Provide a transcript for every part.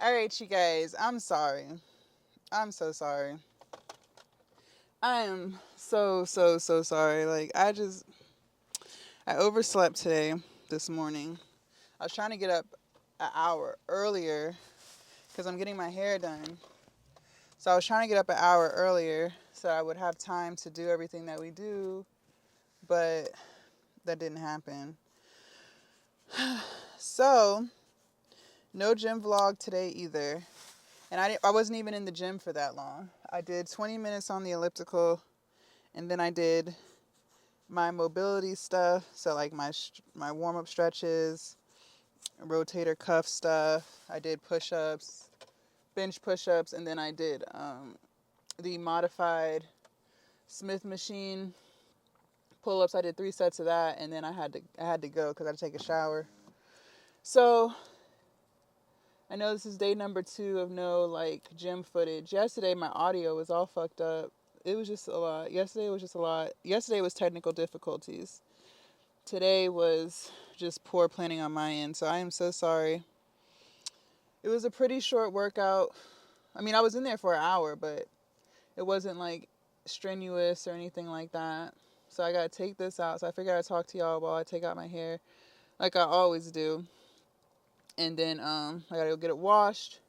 All right, you guys. I'm sorry. I'm so sorry. I am so sorry. I overslept today, this morning. I was trying to get up an hour earlier because I'm getting my hair done. So I was trying to get up an hour earlier so I would have time to do everything that we do, but that didn't happen. So, no gym vlog today either. And I wasn't even in the gym for that long. I did 20 minutes on the elliptical, and then I did my mobility stuff. So like my warm up stretches, rotator cuff stuff. I did push ups, bench push ups, and then I did the modified Smith machine pull ups. I did 3 sets of that, and then I had to go because I had to take a shower. So I know this is day number 2 of no like gym footage. Yesterday my audio was all fucked up. It was just a lot. Yesterday was just a lot. Yesterday was technical difficulties. Today was just poor planning on my end. So I am so sorry. It was a pretty short workout. I mean, I was in there for an hour, but it wasn't like strenuous or anything like that. So I got to take this out. So I figured I'd talk to y'all while I take out my hair like I always do. And then I got to go get it washed.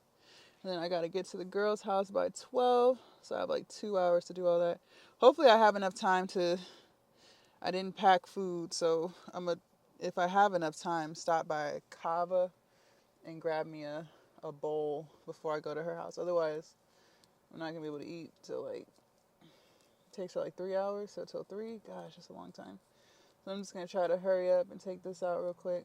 And then I got to get to the girl's house by 12. So I have like 2 hours to do all that. Hopefully I have enough time to, I didn't pack food. So if I have enough time, stop by Kava and grab me a bowl before I go to her house. Otherwise, I'm not going to be able to eat till like, it takes her like 3 hours. So till 3, gosh, that's a long time. So I'm just going to try to hurry up and take this out real quick.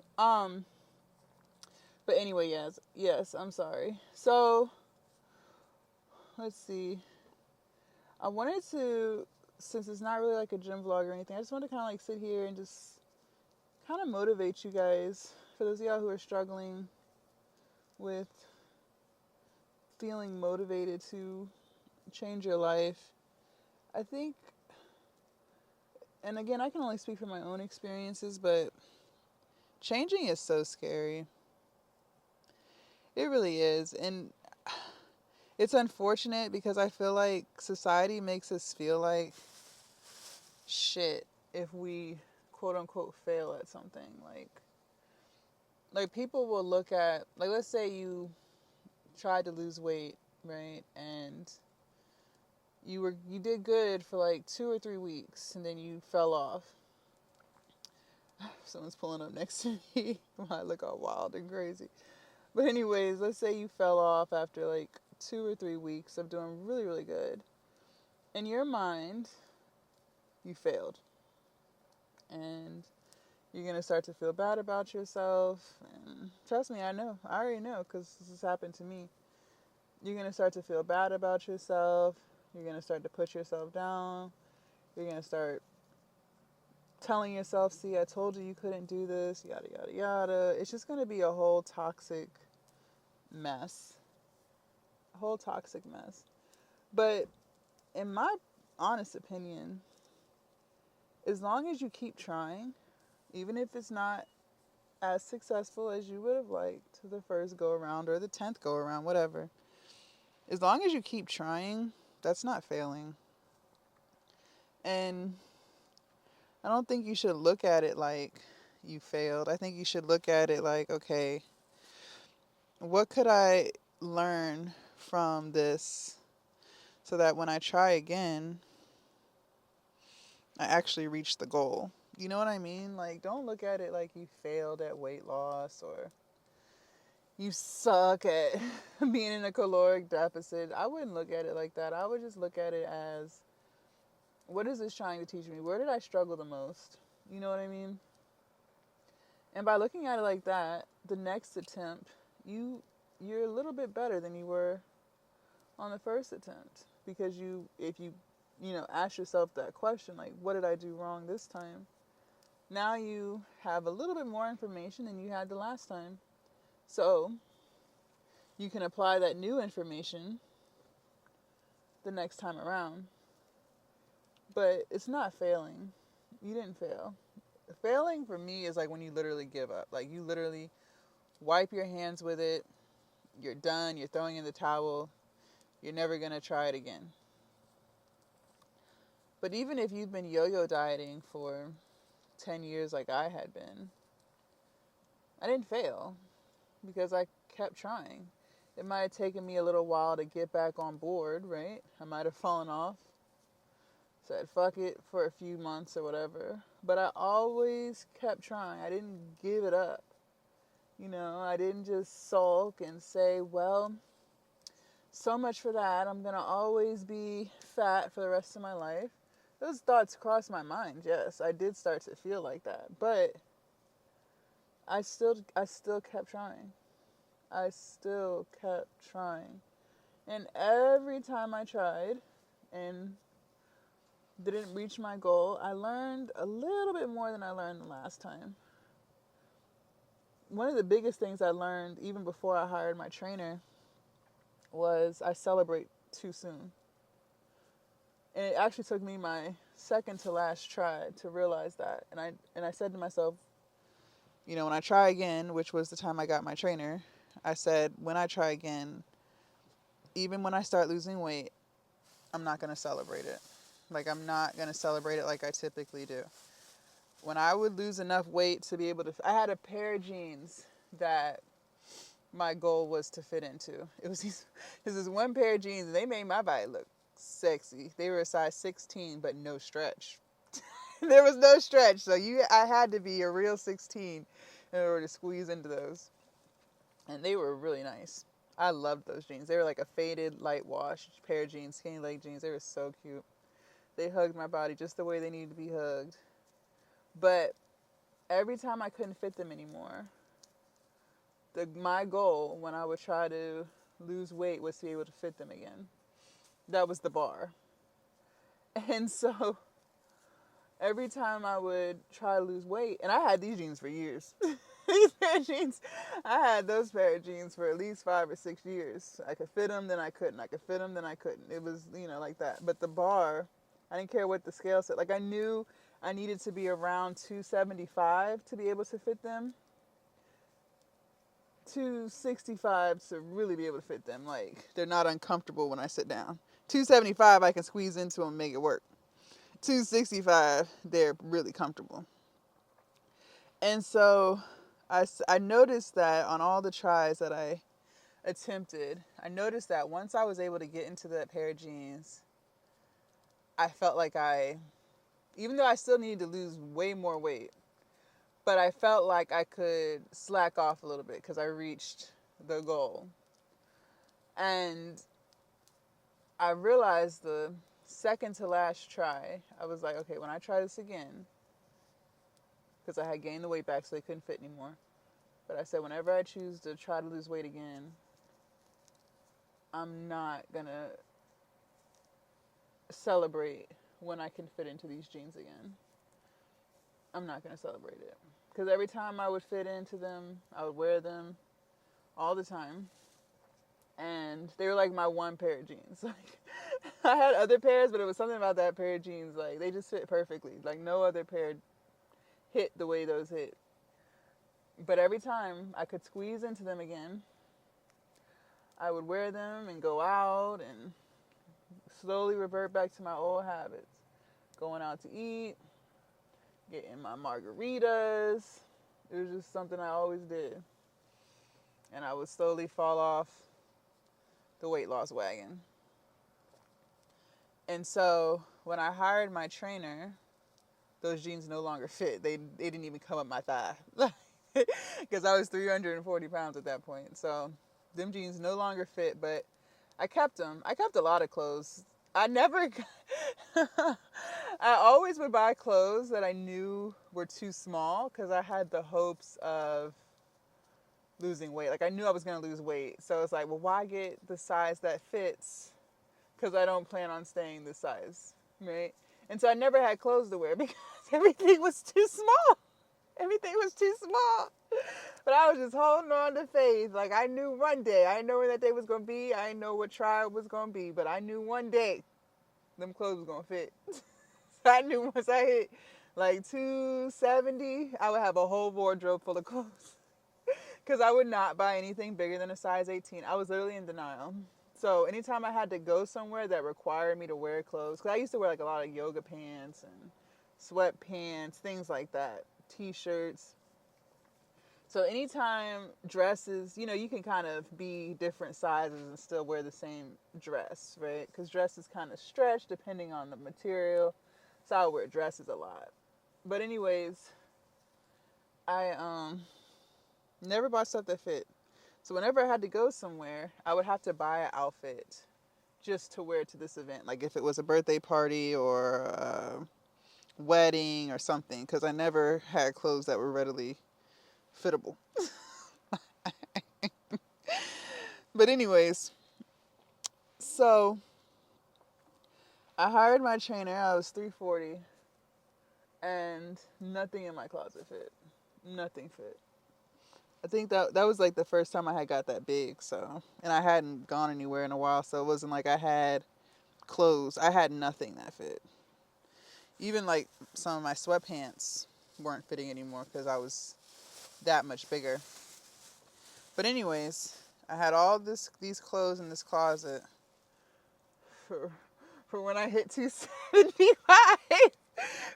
But anyway, yes, I'm sorry. So, let's see. I wanted to, since it's not really like a gym vlog or anything, I just wanted to kind of like sit here and just kind of motivate you guys. For those of y'all who are struggling with feeling motivated to change your life, I think, and again, I can only speak from my own experiences, but changing is so scary. It really is. And it's unfortunate because I feel like society makes us feel like shit if we quote unquote fail at something. Like people will look at, like, let's say you tried to lose weight, right? And you did good for like 2 or 3 weeks and then you fell off. Someone's pulling up next to me. I look all wild and crazy. But anyways, let's say you fell off after like 2 or 3 weeks of doing really, really good. In your mind, you failed. And you're going to start to feel bad about yourself. And trust me, I know. I already know because this has happened to me. You're going to start to feel bad about yourself. You're going to start to put yourself down. You're going to start telling yourself, see, I told you you couldn't do this, yada, yada, yada. It's just going to be a whole toxic mess. A whole toxic mess. But in my honest opinion, as long as you keep trying, even if it's not as successful as you would have liked the first go around or the 10th go around, whatever, as long as you keep trying, that's not failing. And I don't think you should look at it like you failed. I think you should look at it like, okay, what could I learn from this so that when I try again, I actually reach the goal? You know what I mean? Like, don't look at it like you failed at weight loss or you suck at being in a caloric deficit. I wouldn't look at it like that. I would just look at it as, what is this trying to teach me? Where did I struggle the most? You know what I mean? And by looking at it like that, the next attempt, you're a little bit better than you were on the first attempt. Because if you ask yourself that question, like, what did I do wrong this time? Now you have a little bit more information than you had the last time. So you can apply that new information the next time around. But it's not failing. You didn't fail. Failing for me is like when you literally give up. Like you literally wipe your hands with it. you're done, you're throwing in the towel, you're never going to try it again. But even if you've been yo-yo dieting for 10 years like I had been, I didn't fail because I kept trying. It might have taken me a little while to get back on board, right? I might have fallen off, said fuck it for a few months or whatever. But I always kept trying. I didn't give it up. I didn't just sulk and say, well, so much for that. I'm going to always be fat for the rest of my life. Those thoughts crossed my mind, yes. I did start to feel like that. But I still kept trying. I still kept trying. And every time I tried and didn't reach my goal, I learned a little bit more than I learned the last time. One of the biggest things I learned even before I hired my trainer was I celebrate too soon. And it actually took me my second to last try to realize that. And I said to myself, when I try again, which was the time I got my trainer, I said, when I try again, even when I start losing weight, I'm not going to celebrate it. Like, I'm not going to celebrate it like I typically do. When I would lose enough weight to be able to, I had a pair of jeans that my goal was to fit into. It was this one pair of jeans, and they made my body look sexy. They were a size 16, but no stretch. There was no stretch, so I had to be a real 16 in order to squeeze into those. And they were really nice. I loved those jeans. They were like a faded, light wash pair of jeans, skinny leg jeans. They were so cute. They hugged my body just the way they needed to be hugged. But every time I couldn't fit them anymore, my goal when I would try to lose weight was to be able to fit them again. That was the bar. And so every time I would try to lose weight, and I had these jeans for years. These pair of jeans, I had those pair of jeans for at least 5 or 6 years. I could fit them, then I couldn't. I could fit them, then I couldn't. It was, like that. But the bar, I didn't care what the scale said. Like, I knew I needed to be around 275 to be able to fit them. 265 to really be able to fit them. Like, they're not uncomfortable when I sit down. 275, I can squeeze into them and make it work. 265, they're really comfortable. And so I noticed that on all the tries that I attempted, I noticed that once I was able to get into that pair of jeans, I felt like even though I still needed to lose way more weight, but I felt like I could slack off a little bit because I reached the goal. And I realized the second to last try, I was like, okay, when I try this again, because I had gained the weight back so they couldn't fit anymore. But I said, whenever I choose to try to lose weight again, I'm not going to celebrate when I can fit into these jeans again. I'm not going to celebrate it. Because every time I would fit into them, I would wear them all the time. And they were like my one pair of jeans. Like, I had other pairs, but it was something about that pair of jeans. Like, they just fit perfectly. Like, no other pair hit the way those hit. But every time I could squeeze into them again, I would wear them and go out and slowly revert back to my old habits. Going out to eat, getting my margaritas. It was just something I always did. And I would slowly fall off the weight loss wagon. And so when I hired my trainer, those jeans no longer fit. They didn't even come up my thigh. Because I was 340 pounds at that point. So them jeans no longer fit, but I kept them. I kept a lot of clothes. I always would buy clothes that I knew were too small because I had the hopes of losing weight. Like, I knew I was going to lose weight. So it's like, well, why get the size that fits? Because I don't plan on staying this size, right? And so I never had clothes to wear because everything was too small. Everything was too small. But I was just holding on to faith. Like, I knew one day. I didn't know when that day was going to be. I didn't know what trial was going to be. But I knew one day them clothes was going to fit. So I knew once I hit like 270, I would have a whole wardrobe full of clothes. Because I would not buy anything bigger than a size 18. I was literally in denial. So anytime I had to go somewhere that required me to wear clothes, because I used to wear like a lot of yoga pants and sweatpants, things like that, t-shirts. So anytime dresses, you can kind of be different sizes and still wear the same dress, right? Because dresses kind of stretch depending on the material. So I wear dresses a lot. But anyways, I never bought stuff that fit. So whenever I had to go somewhere, I would have to buy an outfit just to wear to this event. Like if it was a birthday party or a wedding or something, because I never had clothes that were readily fittable. But anyways, so I hired my trainer. I was 340, and nothing in my closet fit. Nothing fit. I think that was like the first time I had got that big. So, and I hadn't gone anywhere in a while, so it wasn't like I had clothes. I had nothing that fit. Even like some of my sweatpants weren't fitting anymore because I was that much bigger. But anyways, I had all these clothes in this closet for when I hit 275.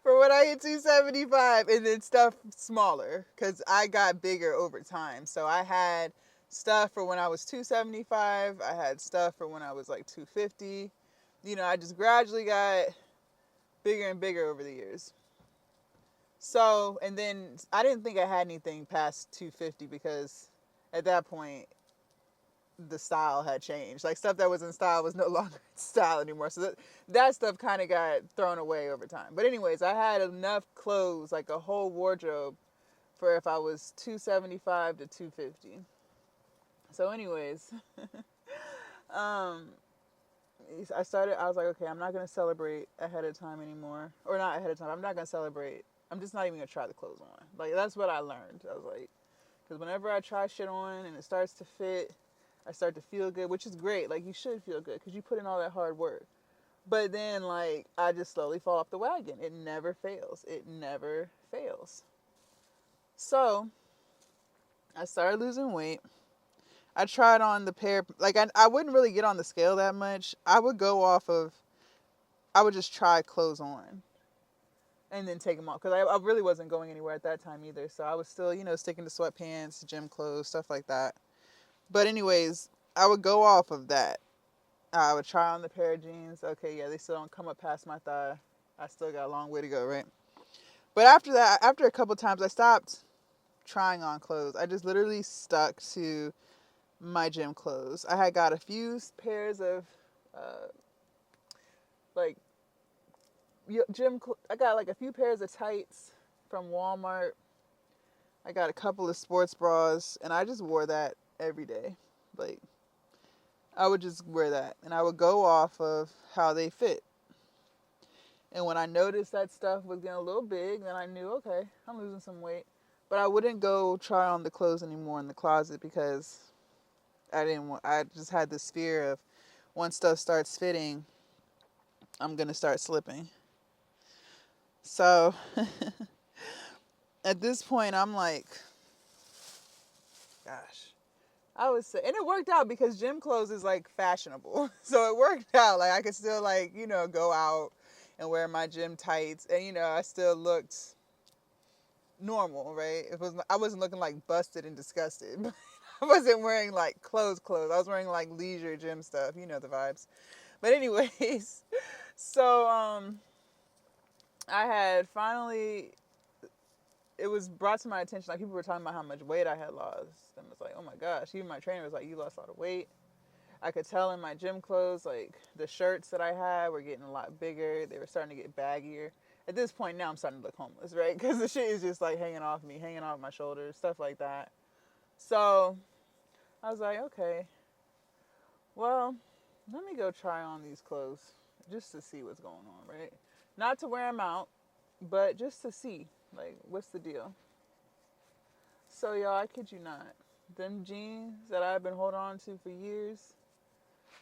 For when I hit 275, and then stuff smaller because I got bigger over time. So I had stuff for when I was 275. I had stuff for when I was like 250. I just gradually got bigger and bigger over the years. So, and then I didn't think I had anything past 250 because at that point the style had changed. Like stuff that was in style was no longer in style anymore. So that stuff kind of got thrown away over time. But anyways, I had enough clothes, like a whole wardrobe, for if I was 275 to 250. So anyways, I was like, okay, I'm not going to celebrate ahead of time anymore. Or not ahead of time. I'm not going to celebrate. I'm just not even going to try the clothes on. Like, that's what I learned. I was like, because whenever I try shit on and it starts to fit, I start to feel good, which is great. Like, you should feel good because you put in all that hard work. But then, like, I just slowly fall off the wagon. It never fails. It never fails. So, I started losing weight. I tried on the pair. Like, I wouldn't really get on the scale that much. I would just try clothes on and then take them off. Because I really wasn't going anywhere at that time either. So, I was still, sticking to sweatpants, gym clothes, stuff like that. But anyways, I would go off of that. I would try on the pair of jeans. Okay, yeah, they still don't come up past my thigh. I still got a long way to go, right? But after that, after a couple times, I stopped trying on clothes. I just literally stuck to my gym clothes. I had got a few pairs of, like, I got like a few pairs of tights from Walmart. I got a couple of sports bras, and I just wore that every day. Like, I would just wear that, and I would go off of how they fit. And when I noticed that stuff was getting a little big, then I knew, okay, I'm losing some weight. But I wouldn't go try on the clothes anymore in the closet because I just had this fear of once stuff starts fitting, I'm going to start slipping. So at this point, I'm like, gosh. I would say, and it worked out because gym clothes is like fashionable. So it worked out. Like I could still like, go out and wear my gym tights and, I still looked normal, right? I wasn't looking like busted and disgusted. I wasn't wearing like clothes. I was wearing like leisure gym stuff. You know the vibes. But anyways, so I had finally, it was brought to my attention, like people were talking about how much weight I had lost. And it was like, oh my gosh. Even my trainer was like, you lost a lot of weight. I could tell in my gym clothes, like the shirts that I had were getting a lot bigger. They were starting to get baggier. At this point now I'm starting to look homeless, right? Because the shit is just like hanging off me, hanging off my shoulders, stuff like that. So I was like, okay, well, let me go try on these clothes just to see what's going on, right? Not to wear them out, but just to see, like, what's the deal? So, y'all, I kid you not. Them jeans that I've been holding on to for years,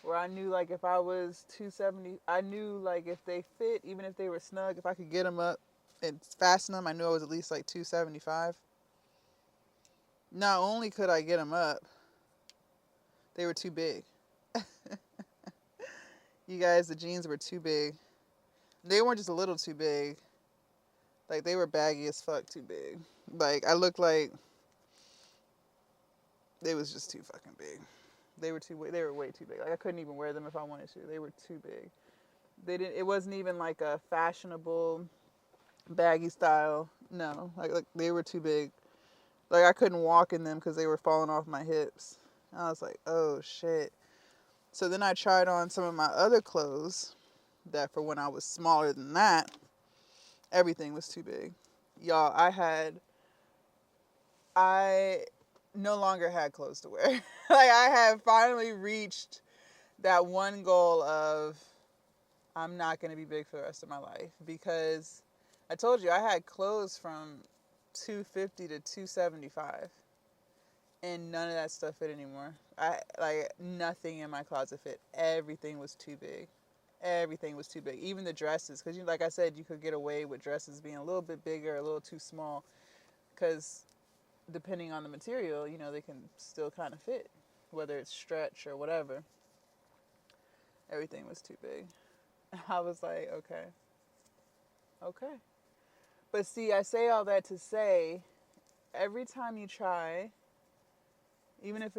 where I knew, like, if I was 270, I knew, like, if they fit, even if they were snug, if I could get them up and fasten them, I knew I was at least, like, 275. Not only could I get them up, they were too big. You guys, the jeans were too big. They weren't just a little too big. Like, they were baggy as fuck too big. Like, I looked like they was just too fucking big. They were way too big. Like, I couldn't even wear them if I wanted to. They were too big. It wasn't even like a fashionable baggy style. No, like they were too big. Like, I couldn't walk in them because they were falling off my hips. I was like, oh shit. So then I tried on some of my other clothes that for when I was smaller than that, everything was too big. Y'all, I no longer had clothes to wear. Like, I have finally reached that one goal of I'm not going to be big for the rest of my life, because I told you I had clothes from 250 to 275 and none of that stuff fit anymore. Nothing in my closet fit. Everything was too big. Everything was too big. Even the dresses, because like I said, you could get away with dresses being a little bit bigger, a little too small, because depending on the material, they can still kind of fit, whether it's stretch or whatever. Everything was too big. I was like, okay. But see, I say all that to say, every time you try, even if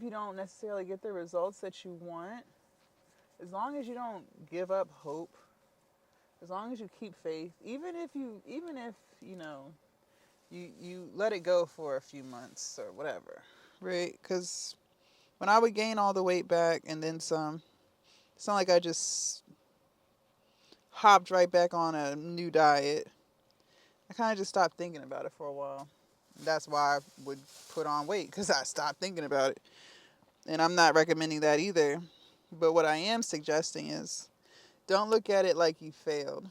you don't necessarily get the results that you want, as long as you don't give up hope, as long as you keep faith, even if you let it go for a few months or whatever, right? Because when I would gain all the weight back and then some, it's not like I just hopped right back on a new diet. I kind of just stopped thinking about it for a while. That's why I would put on weight, because I stopped thinking about it. And I'm not recommending that either. But what I am suggesting is, don't look at it like you failed.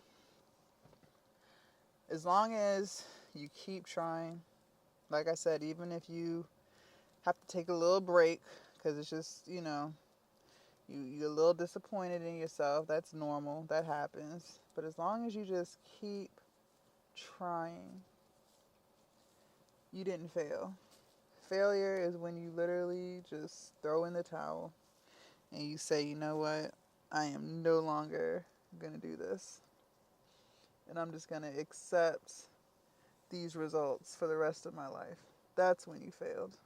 As long as you keep trying, like I said, even if you have to take a little break, because it's just, you're a little disappointed in yourself. That's normal. That happens. But as long as you just keep trying, you didn't fail. Failure is when you literally just throw in the towel and you say, you know what? I am no longer going to do this. And I'm just going to accept these results for the rest of my life. That's when you failed.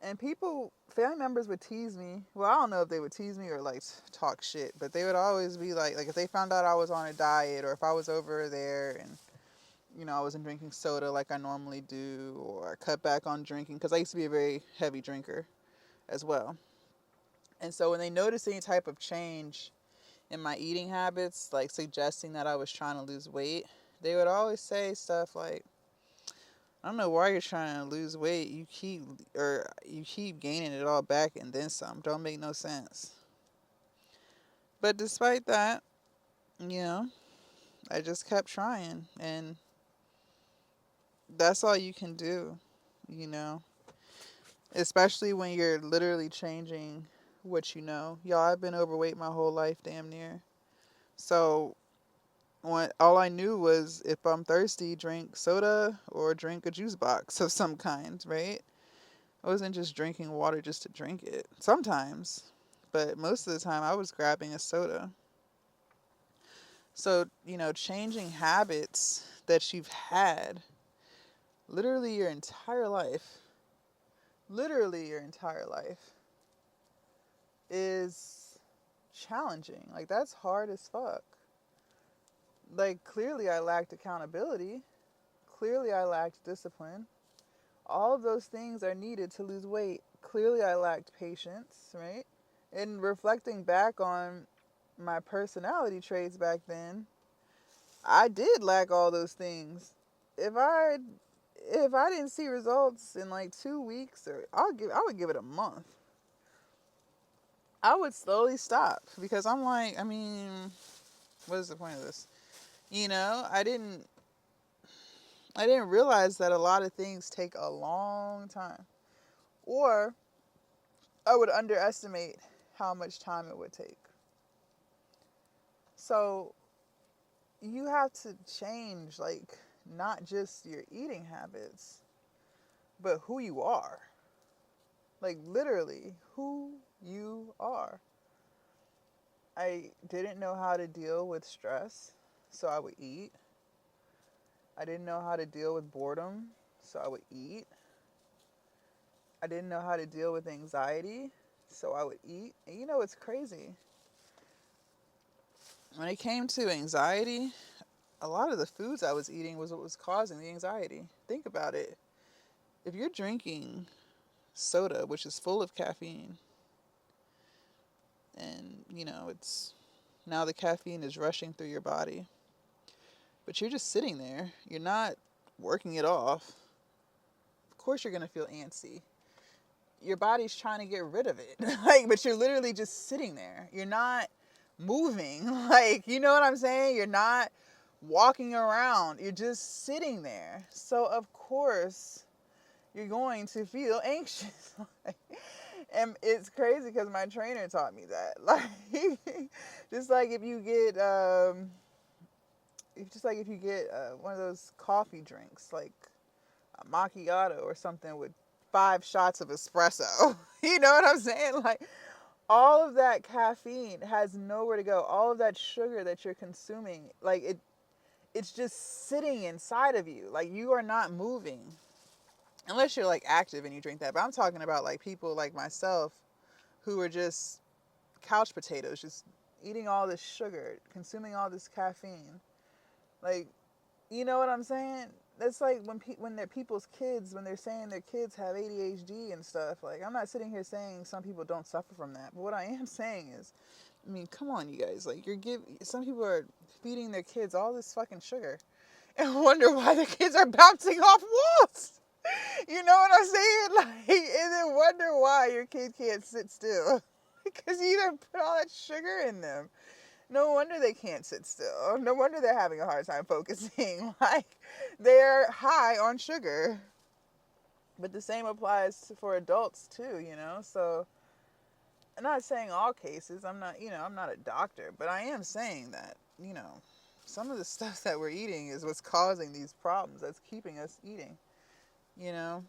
And family members would tease me. Well, I don't know if they would tease me or like talk shit, but they would always be like if they found out I was on a diet, or if I was over there and I wasn't drinking soda like I normally do, or I cut back on drinking, because I used to be a very heavy drinker as well. And so when they noticed any type of change in my eating habits, like suggesting that I was trying to lose weight, they would always say stuff like, I don't know why you're trying to lose weight. You keep gaining it all back and then some. Don't make no sense. But despite that, I just kept trying, and that's all you can do, especially when you're literally changing what you know. Y'all, I've been overweight my whole life, damn near. So all I knew was, if I'm thirsty, drink soda or drink a juice box of some kind, right? I wasn't just drinking water just to drink it. Sometimes, but most of the time I was grabbing a soda. So, changing habits that you've had literally your entire life, is challenging. Like, that's hard as fuck. Like, clearly I lacked accountability. Clearly I lacked discipline. All of those things are needed to lose weight. Clearly I lacked patience, right? And reflecting back on my personality traits back then, I did lack all those things. If I didn't see results in like 2 weeks, or I would give it a month. I would slowly stop, because I'm like, what is the point of this? I didn't realize that a lot of things take a long time, or I would underestimate how much time it would take. So you have to change, like, not just your eating habits, but who you are. Like, literally, who you are. I didn't know how to deal with stress, so I would eat. I didn't know how to deal with boredom, so I would eat. I didn't know how to deal with anxiety, so I would eat. And you know, it's crazy. When it came to anxiety, a lot of the foods I was eating was what was causing the anxiety. Think about it. If you're drinking soda, which is full of caffeine, and you know, it's now the caffeine is rushing through your body, but you're just sitting there, you're not working it off, of course you're going to feel antsy. Your body's trying to get rid of it. Like, but you're literally just sitting there. You're not moving. Like, you know what I'm saying? You're not walking around. You're just sitting there. So, of course, you're going to feel anxious. And it's crazy because my trainer taught me that. Like, just like if you get, one of those coffee drinks, like a macchiato or something with 5 shots of espresso. You know what I'm saying? Like, all of that caffeine has nowhere to go. All of that sugar that you're consuming, like it's just sitting inside of you. Like, you are not moving. Unless you're like active and you drink that. But I'm talking about like people like myself who are just couch potatoes, just eating all this sugar, consuming all this caffeine. Like, you know what I'm saying? That's like when they're people's kids, when they're saying their kids have ADHD and stuff. Like, I'm not sitting here saying some people don't suffer from that. But what I am saying is, I mean, come on, you guys. Like, some people are feeding their kids all this fucking sugar and wonder why their kids are bouncing off walls. You know what I'm saying? Like, and then wonder why your kid can't sit still. Because you done put all that sugar in them. No wonder they can't sit still. No wonder they're having a hard time focusing. Like, they're high on sugar. But the same applies for adults too, you know? So, I'm not saying all cases. I'm not a doctor. But I am saying that, you know, some of the stuff that we're eating is what's causing these problems. That's keeping us eating, you know?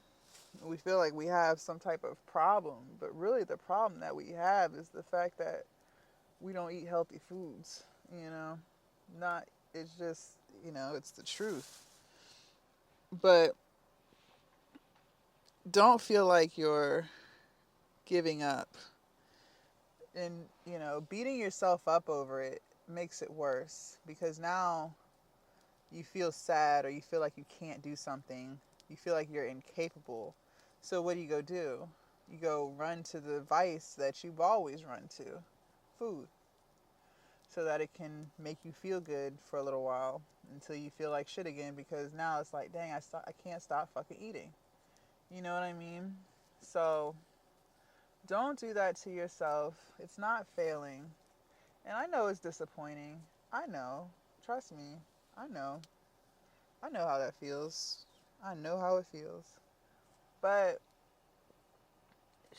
We feel like we have some type of problem. But really the problem that we have is the fact that we don't eat healthy foods, you know. It's just, you know, it's the truth. But don't feel like you're giving up. And, you know, beating yourself up over it makes it worse because now you feel sad or you feel like you can't do something. You feel like you're incapable. So what do? You go run to the vice that you've always run to, food. So that it can make you feel good for a little while until you feel like shit again because now it's like, dang, I can't stop fucking eating. You know what I mean? So don't do that to yourself. It's not failing. And I know it's disappointing. I know. Trust me. I know. I know how that feels. I know how it feels. But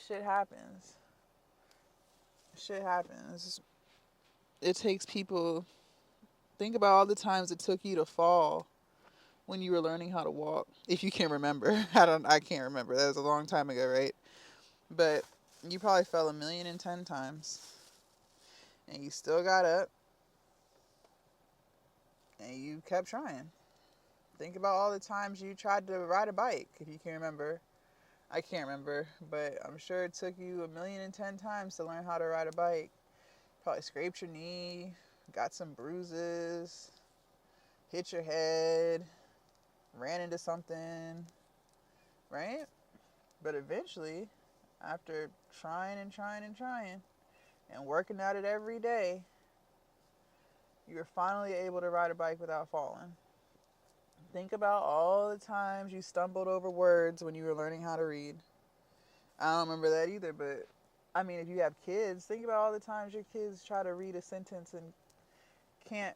shit happens. Shit happens. It takes people. Think about all the times it took you to fall when you were learning how to walk. If you can remember. I can't remember. That was a long time ago, right? But you probably fell 1,010,000 times. And you still got up. And you kept trying. Think about all the times you tried to ride a bike, if you can remember. I can't remember, but I'm sure it took you 1,010,000 times to learn how to ride a bike. Probably scraped your knee, got some bruises, hit your head, ran into something, right? But eventually, after trying and trying and trying and working at it every day, you were finally able to ride a bike without falling. Think about all the times you stumbled over words when you were learning how to read. I don't remember that either, but I mean, if you have kids, think about all the times your kids try to read a sentence and can't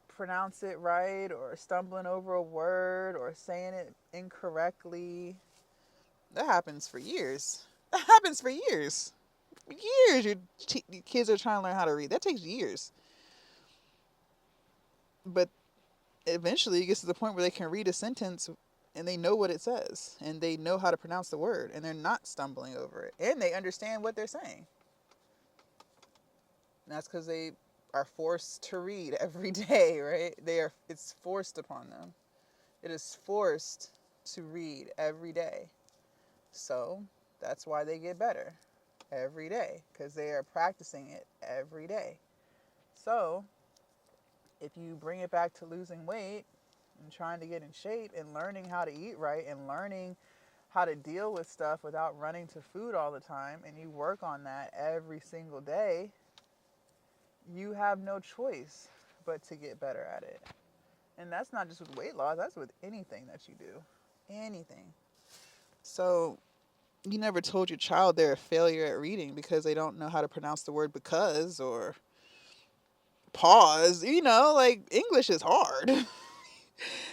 pronounce it right, or stumbling over a word, or saying it incorrectly. That happens for years. That happens for years. Years your kids are trying to learn how to read. That takes years. But eventually it gets to the point where they can read a sentence and they know what it says, and they know how to pronounce the word, and they're not stumbling over it, and they understand what they're saying. And that's because they are forced to read every day, right? It's forced upon them. It is forced to read every day. So that's why they get better every day, because they are practicing it every day. So if you bring it back to losing weight and trying to get in shape and learning how to eat right and learning how to deal with stuff without running to food all the time, and you work on that every single day, you have no choice but to get better at it. And that's not just with weight loss, that's with anything that you do. Anything. So you never told your child they're a failure at reading because they don't know how to pronounce the word because or pause. Like English is hard.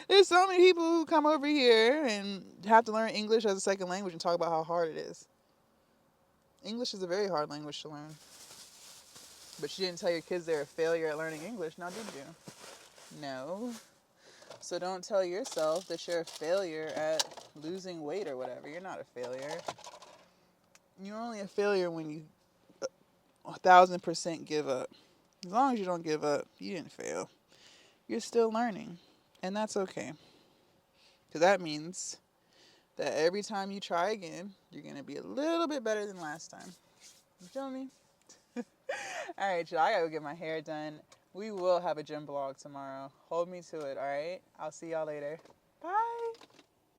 There's so many people who come over here and have to learn English as a second language and talk about how hard it is. English is a very hard language to learn. But you didn't tell your kids they're a failure at learning English, now did you? No. So don't tell yourself that you're a failure at losing weight or whatever. You're not a failure. You're only a failure when you 1,000% give up. As long as you don't give up, you didn't fail. You're still learning. And that's okay. Because that means that every time you try again, you're going to be a little bit better than last time. You feel me? All right, y'all. I got to go get my hair done. We will have a gym vlog tomorrow. Hold me to it, all right? I'll see y'all later. Bye.